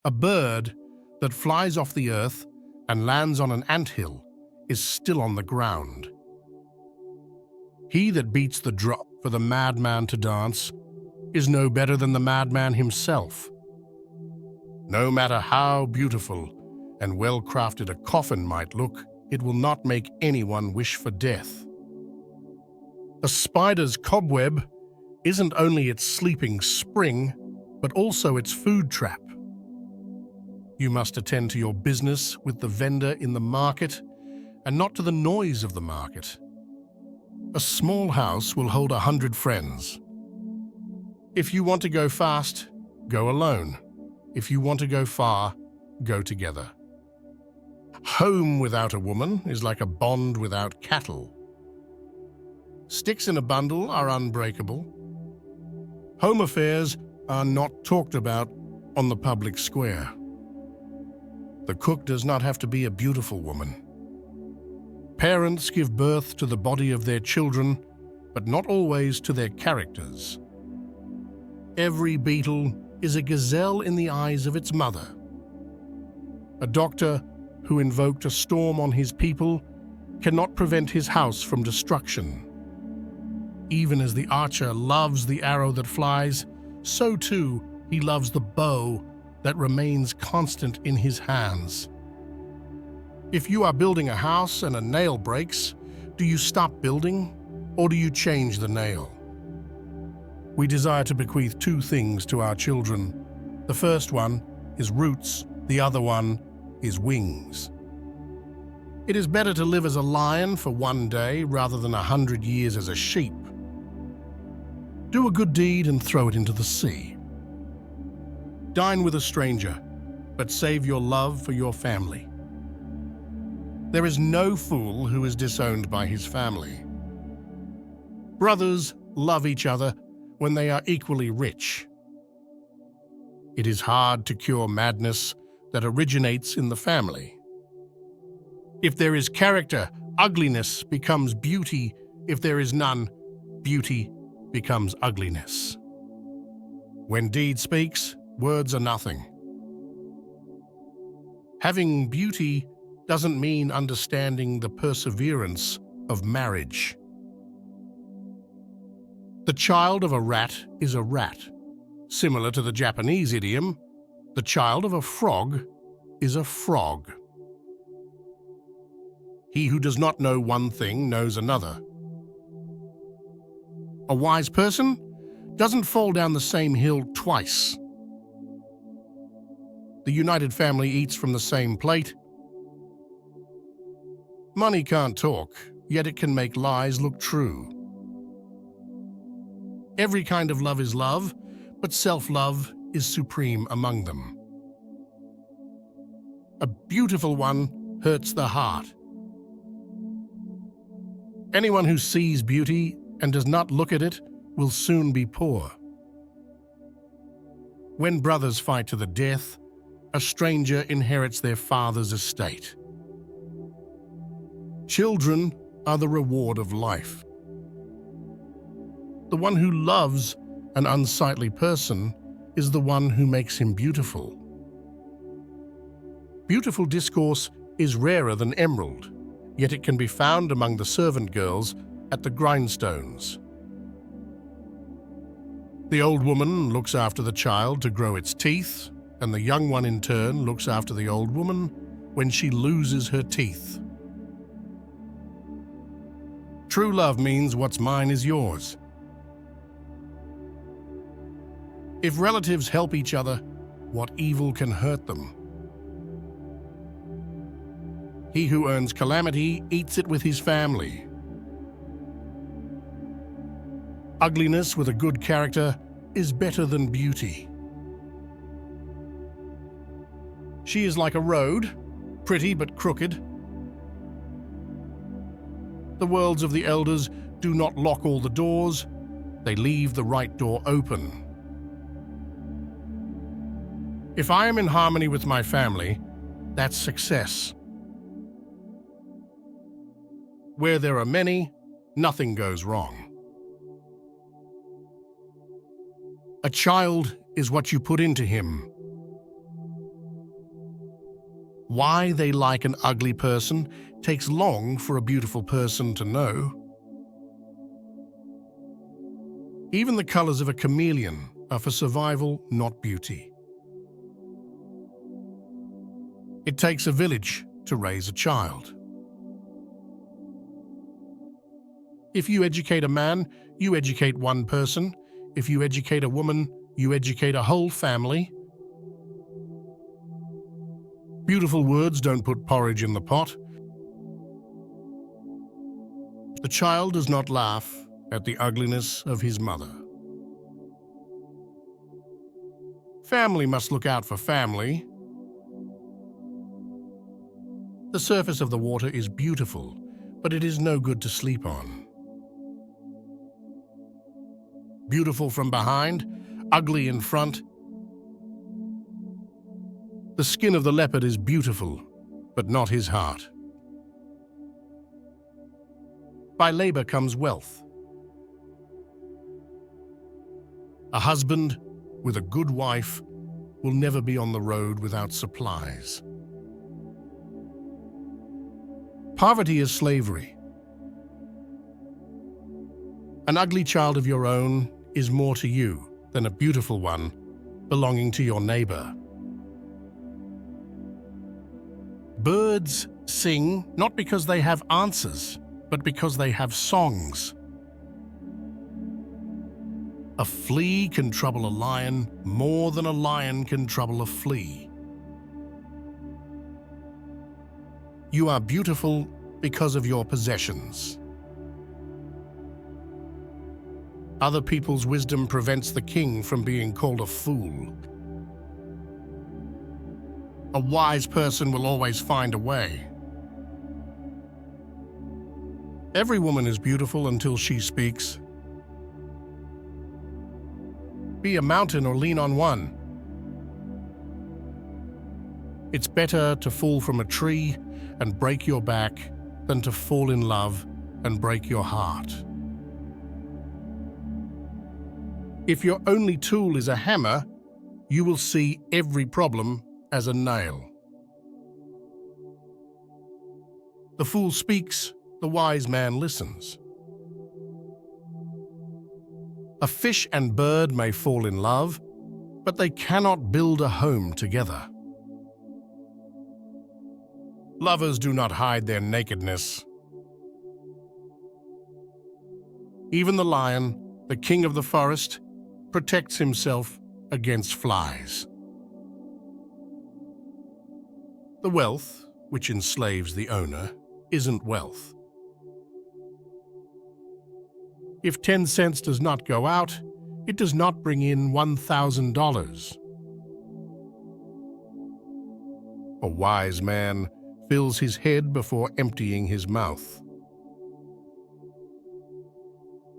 A bird that flies off the earth and lands on an anthill is still on the ground. He that beats the drum for the madman to dance is no better than the madman himself. No matter how beautiful and well-crafted a coffin might look, it will not make anyone wish for death. A spider's cobweb isn't only its sleeping spring, but also its food trap. You must attend to your business with the vendor in the market and not to the noise of the market. A small house will hold 100 friends. If you want to go fast, go alone. If you want to go far, go together. Home without a woman is like a bond without cattle. Sticks in a bundle are unbreakable. Home affairs are not talked about on the public square. The cook does not have to be a beautiful woman. Parents give birth to the body of their children, but not always to their characters. Every beetle is a gazelle in the eyes of its mother. A doctor who invoked a storm on his people cannot prevent his house from destruction. Even as the archer loves the arrow that flies, so too he loves the bow that remains constant in his hands. If you are building a house and a nail breaks, do you stop building or do you change the nail? We desire to bequeath two things to our children. The first one is roots, the other one is wings. It is better to live as a lion for one day rather than 100 years as a sheep. Do a good deed and throw it into the sea. Dine with a stranger, but save your love for your family. There is no fool who is disowned by his family. Brothers love each other when they are equally rich. It is hard to cure madness that originates in the family. If there is character, ugliness becomes beauty. If there is none, beauty becomes ugliness. When deed speaks, words are nothing. Having beauty doesn't mean understanding the perseverance of marriage. The child of a rat is a rat. Similar to the Japanese idiom, the child of a frog is a frog. He who does not know one thing knows another. A wise person doesn't fall down the same hill twice. The united family eats from the same plate. Money can't talk, yet it can make lies look true. Every kind of love is love, but self-love is supreme among them. A beautiful one hurts the heart. Anyone who sees beauty and does not look at it will soon be poor. When brothers fight to the death, a stranger inherits their father's estate. Children are the reward of life. The one who loves an unsightly person is the one who makes him beautiful. Beautiful discourse is rarer than emerald, yet it can be found among the servant girls at the grindstones. The old woman looks after the child to grow its teeth, and the young one in turn looks after the old woman when she loses her teeth. True love means what's mine is yours. If relatives help each other, what evil can hurt them? He who earns calamity eats it with his family. Ugliness with a good character is better than beauty. She is like a road, pretty but crooked. The words of the elders do not lock all the doors, they leave the right door open. If I am in harmony with my family, that's success. Where there are many, nothing goes wrong. A child is what you put into him. Why they like an ugly person takes long for a beautiful person to know. Even the colors of a chameleon are for survival, not beauty. It takes a village to raise a child. If you educate a man, you educate one person. If you educate a woman, you educate a whole family. Beautiful words don't put porridge in the pot. The child does not laugh at the ugliness of his mother. Family must look out for family. The surface of the water is beautiful, but it is no good to sleep on. Beautiful from behind, ugly in front. The skin of the leopard is beautiful, but not his heart. By labor comes wealth. A husband with a good wife will never be on the road without supplies. Poverty is slavery. An ugly child of your own is more to you than a beautiful one belonging to your neighbor. Birds sing not because they have answers, but because they have songs. A flea can trouble a lion more than a lion can trouble a flea. You are beautiful because of your possessions. Other people's wisdom prevents the king from being called a fool. A wise person will always find a way. Every woman is beautiful until she speaks. Be a mountain or lean on one. It's better to fall from a tree and break your back than to fall in love and break your heart. If your only tool is a hammer, you will see every problem as a nail. The fool speaks, the wise man listens. A fish and bird may fall in love, but they cannot build a home together. Lovers do not hide their nakedness. Even the lion, the king of the forest, protects himself against flies. The wealth, which enslaves the owner, isn't wealth. If 10 cents does not go out, it does not bring in $1,000. A wise man fills his head before emptying his mouth.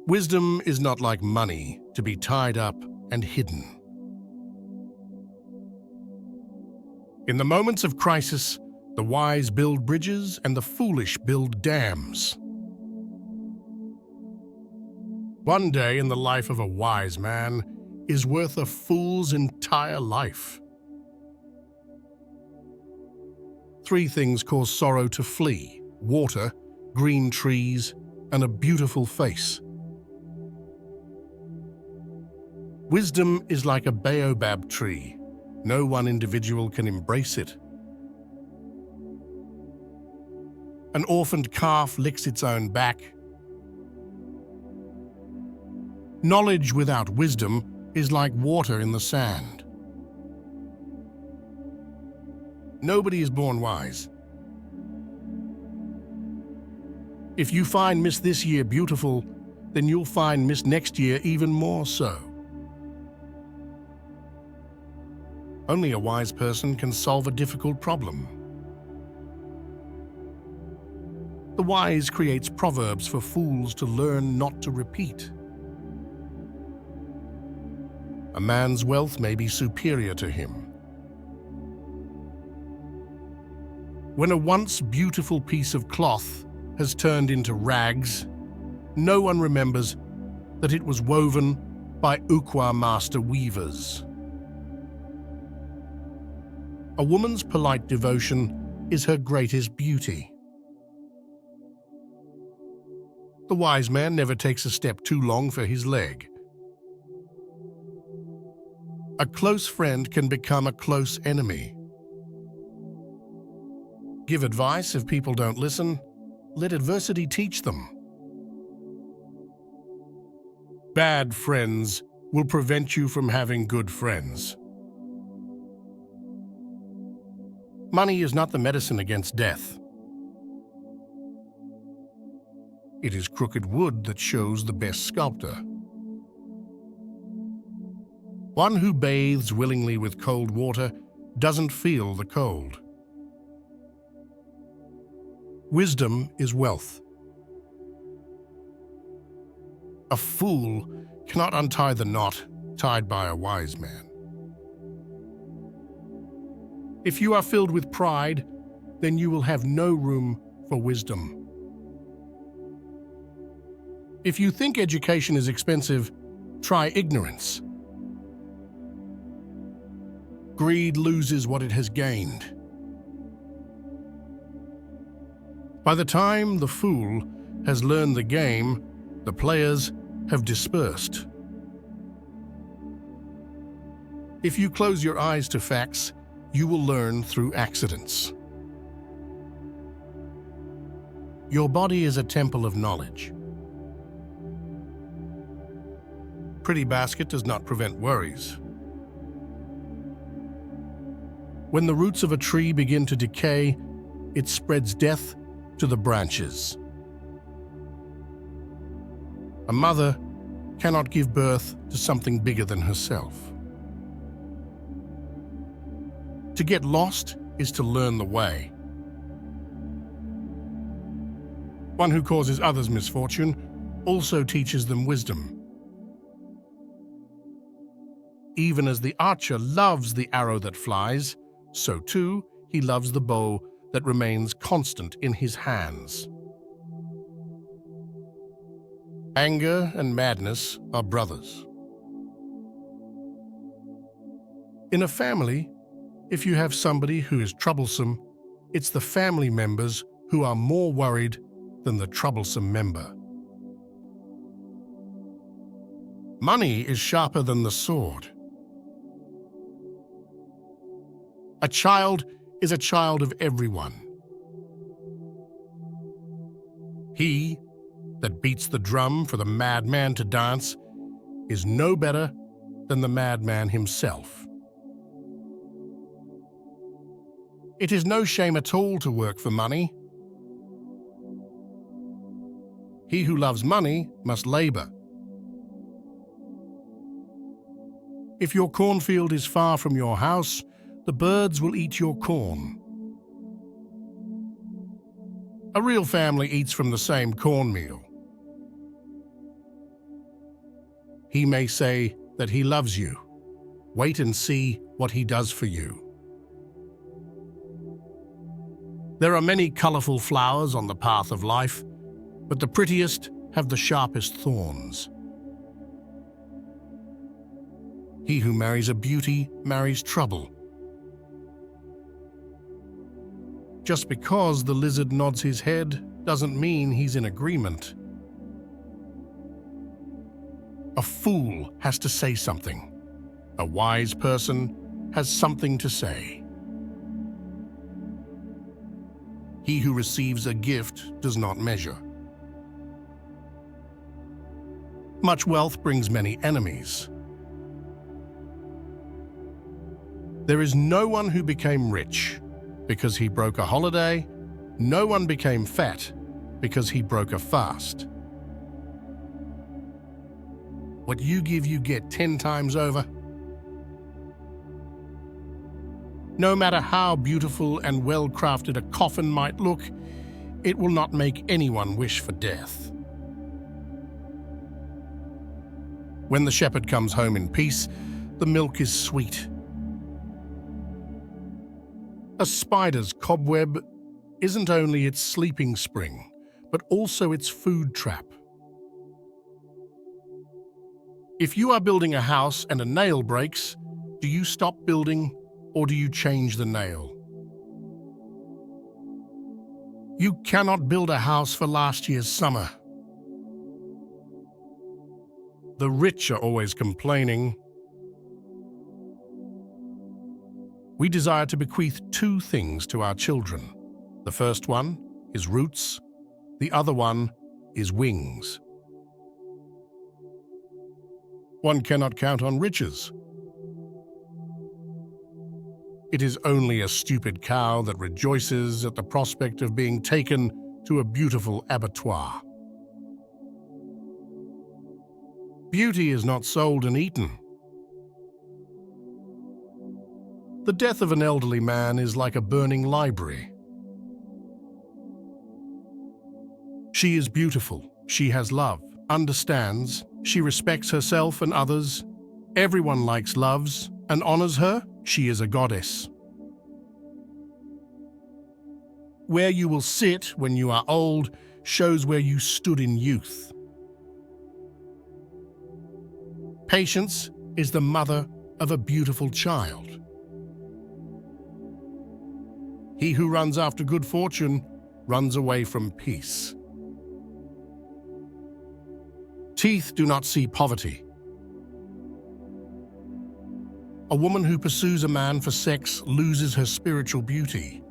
Wisdom is not like money to be tied up and hidden. In the moments of crisis, the wise build bridges and the foolish build dams. One day in the life of a wise man is worth a fool's entire life. 3 things cause sorrow to flee: water, green trees, and a beautiful face. Wisdom is like a baobab tree. No one individual can embrace it. An orphaned calf licks its own back. Knowledge without wisdom is like water in the sand. Nobody is born wise. If you find Miss this year beautiful, then you'll find Miss next year even more so. Only a wise person can solve a difficult problem. The wise creates proverbs for fools to learn not to repeat. A man's wealth may be superior to him. When a once beautiful piece of cloth has turned into rags, no one remembers that it was woven by Ukwa master weavers. A woman's polite devotion is her greatest beauty. The wise man never takes a step too long for his leg. A close friend can become a close enemy. Give advice if people don't listen. Let adversity teach them. Bad friends will prevent you from having good friends. Money is not the medicine against death. It is crooked wood that shows the best sculptor. One who bathes willingly with cold water doesn't feel the cold. Wisdom is wealth. A fool cannot untie the knot tied by a wise man. If you are filled with pride, then you will have no room for wisdom. If you think education is expensive, try ignorance. Greed loses what it has gained. By the time the fool has learned the game, the players have dispersed. If you close your eyes to facts, you will learn through accidents. Your body is a temple of knowledge. Pretty basket does not prevent worries. When the roots of a tree begin to decay, it spreads death to the branches. A mother cannot give birth to something bigger than herself. To get lost is to learn the way. One who causes others misfortune also teaches them wisdom. Even as the archer loves the arrow that flies, so too he loves the bow that remains constant in his hands. Anger and madness are brothers. In a family, if you have somebody who is troublesome, it's the family members who are more worried than the troublesome member. Money is sharper than the sword. A child is a child of everyone. He that beats the drum for the madman to dance is no better than the madman himself. It is no shame at all to work for money. He who loves money must labor. If your cornfield is far from your house, the birds will eat your corn. A real family eats from the same cornmeal. He may say that he loves you. Wait and see what he does for you. There are many colorful flowers on the path of life, but the prettiest have the sharpest thorns. He who marries a beauty marries trouble. Just because the lizard nods his head doesn't mean he's in agreement. A fool has to say something. A wise person has something to say. He who receives a gift does not measure. Much wealth brings many enemies. There is no one who became rich because he broke a holiday. No one became fat because he broke a fast. What you give, you get 10 times over. No matter how beautiful and well-crafted a coffin might look, it will not make anyone wish for death. When the shepherd comes home in peace, the milk is sweet. A spider's cobweb isn't only its sleeping spring, but also its food trap. If you are building a house and a nail breaks, do you stop building or do you change the nail? You cannot build a house for last year's summer. The rich are always complaining. We desire to bequeath two things to our children. The first one is roots, the other one is wings. One cannot count on riches. It is only a stupid cow that rejoices at the prospect of being taken to a beautiful abattoir. Beauty is not sold and eaten. The death of an elderly man is like a burning library. She is beautiful, she has love, understands, she respects herself and others. Everyone likes, loves, and honors her. She is a goddess. Where you will sit when you are old shows where you stood in youth. Patience is the mother of a beautiful child. He who runs after good fortune runs away from peace. Teeth do not see poverty. A woman who pursues a man for sex loses her spiritual beauty.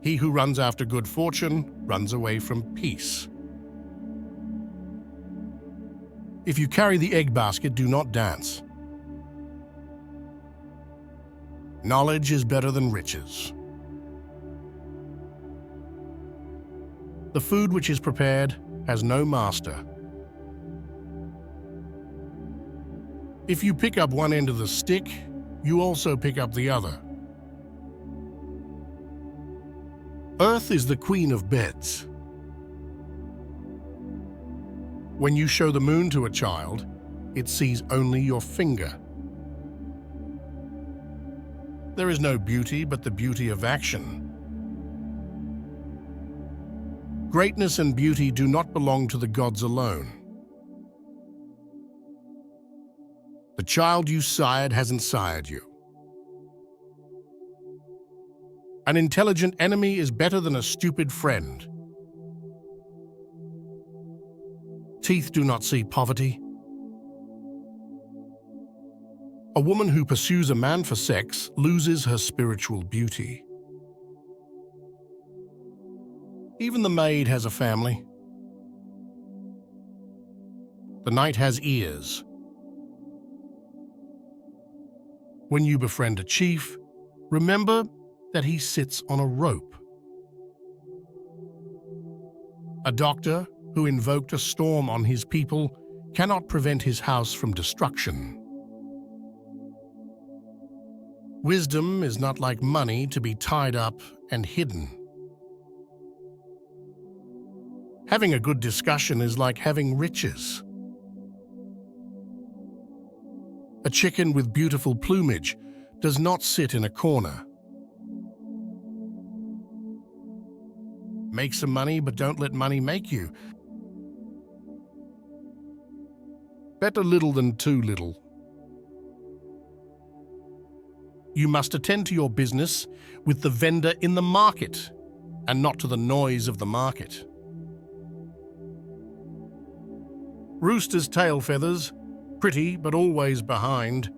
He who runs after good fortune runs away from peace. If you carry the egg basket, do not dance. Knowledge is better than riches. The food which is prepared has no master. If you pick up one end of the stick, you also pick up the other. Earth is the queen of beds. When you show the moon to a child, it sees only your finger. There is no beauty but the beauty of action. Greatness and beauty do not belong to the gods alone. The child you sired hasn't sired you. An intelligent enemy is better than a stupid friend. Teeth do not see poverty. A woman who pursues a man for sex loses her spiritual beauty. Even the maid has a family. The night has ears. When you befriend a chief, remember that he sits on a rope. A doctor who invoked a storm on his people cannot prevent his house from destruction. Wisdom is not like money to be tied up and hidden. Having a good discussion is like having riches. A chicken with beautiful plumage does not sit in a corner. Make some money, but don't let money make you. Better little than too little. You must attend to your business with the vendor in the market and not to the noise of the market. Rooster's tail feathers, pretty but always behind.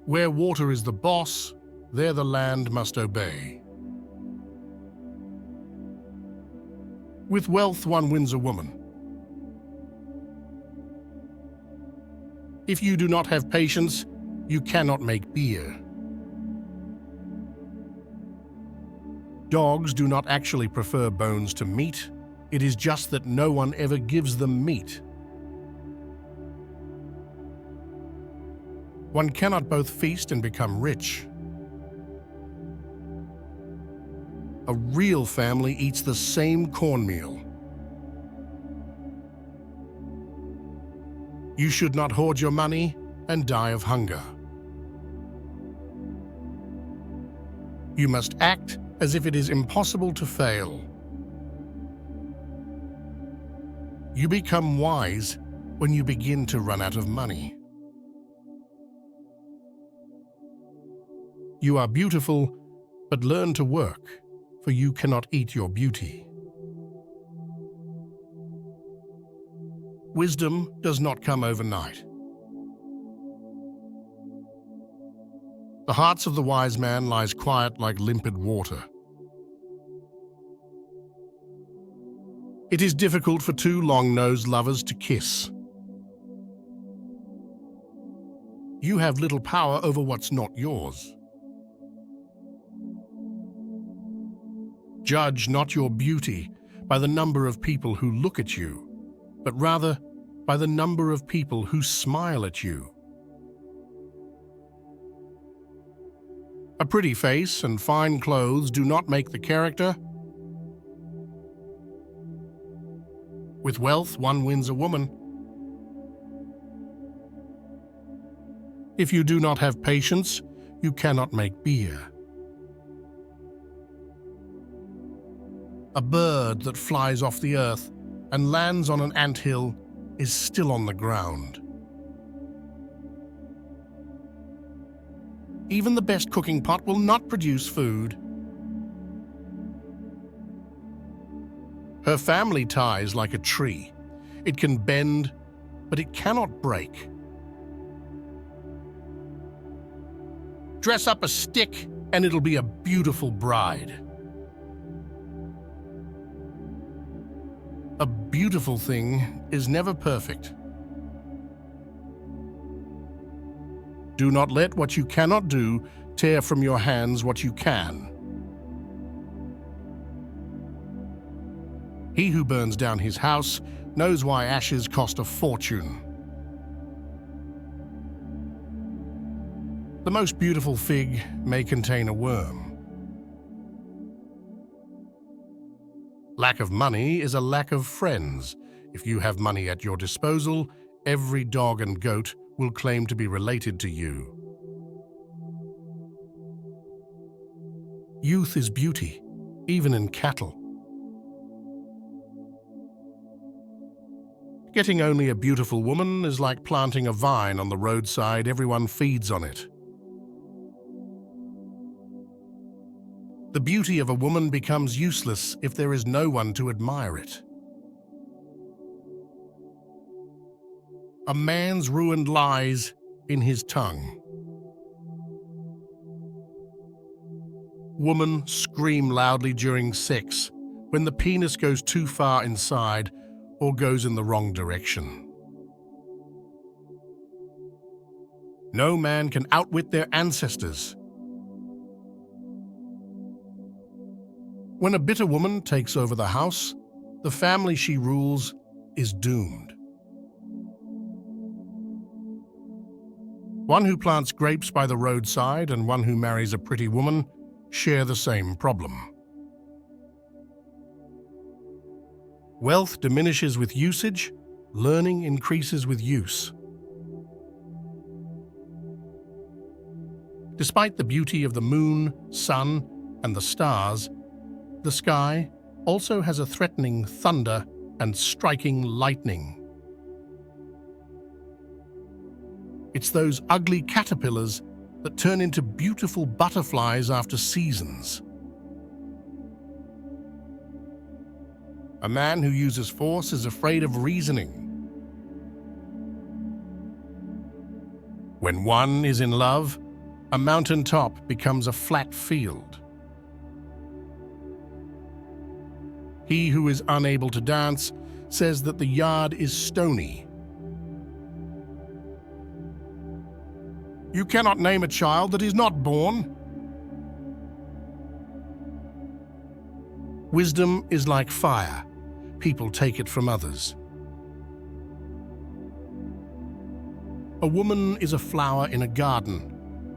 Where water is the boss, there the land must obey. With wealth one wins a woman. If you do not have patience, you cannot make beer. Dogs do not actually prefer bones to meat. It is just that no one ever gives them meat. One cannot both feast and become rich. A real family eats the same cornmeal. You should not hoard your money and die of hunger. You must act as if it is impossible to fail. You become wise when you begin to run out of money. You are beautiful, but learn to work, for you cannot eat your beauty. Wisdom does not come overnight. The heart of the wise man lies quiet like limpid water. It is difficult for two long-nosed lovers to kiss. You have little power over what's not yours. Judge not your beauty by the number of people who look at you, but rather by the number of people who smile at you. A pretty face and fine clothes do not make the character. With wealth, one wins a woman. If you do not have patience, you cannot make beer. A bird that flies off the earth and lands on an anthill is still on the ground. Even the best cooking pot will not produce food. Her family ties like a tree. It can bend, but it cannot break. Dress up a stick, and it'll be a beautiful bride. A beautiful thing is never perfect. Do not let what you cannot do tear from your hands what you can. He who burns down his house knows why ashes cost a fortune. The most beautiful fig may contain a worm. Lack of money is a lack of friends. If you have money at your disposal, every dog and goat will claim to be related to you. Youth is beauty, even in cattle. Getting only a beautiful woman is like planting a vine on the roadside. Everyone feeds on it. The beauty of a woman becomes useless if there is no one to admire it. A man's ruin lies in his tongue. Women scream loudly during sex when the penis goes too far inside or goes in the wrong direction. No man can outwit their ancestors. When a bitter woman takes over the house, the family she rules is doomed. One who plants grapes by the roadside and one who marries a pretty woman share the same problem. Wealth diminishes with usage, learning increases with use. Despite the beauty of the moon, sun, and the stars, the sky also has a threatening thunder and striking lightning. It's those ugly caterpillars that turn into beautiful butterflies after seasons. A man who uses force is afraid of reasoning. When one is in love, a mountaintop becomes a flat field. He who is unable to dance says that the yard is stony. You cannot name a child that is not born. Wisdom is like fire. People take it from others. A woman is a flower in a garden.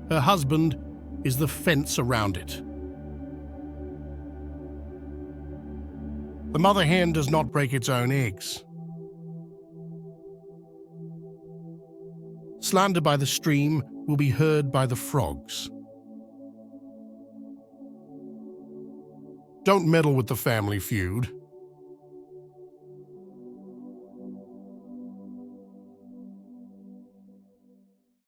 Her husband is the fence around it. The mother hen does not break its own eggs. Slander by the stream will be heard by the frogs. Don't meddle with the family feud.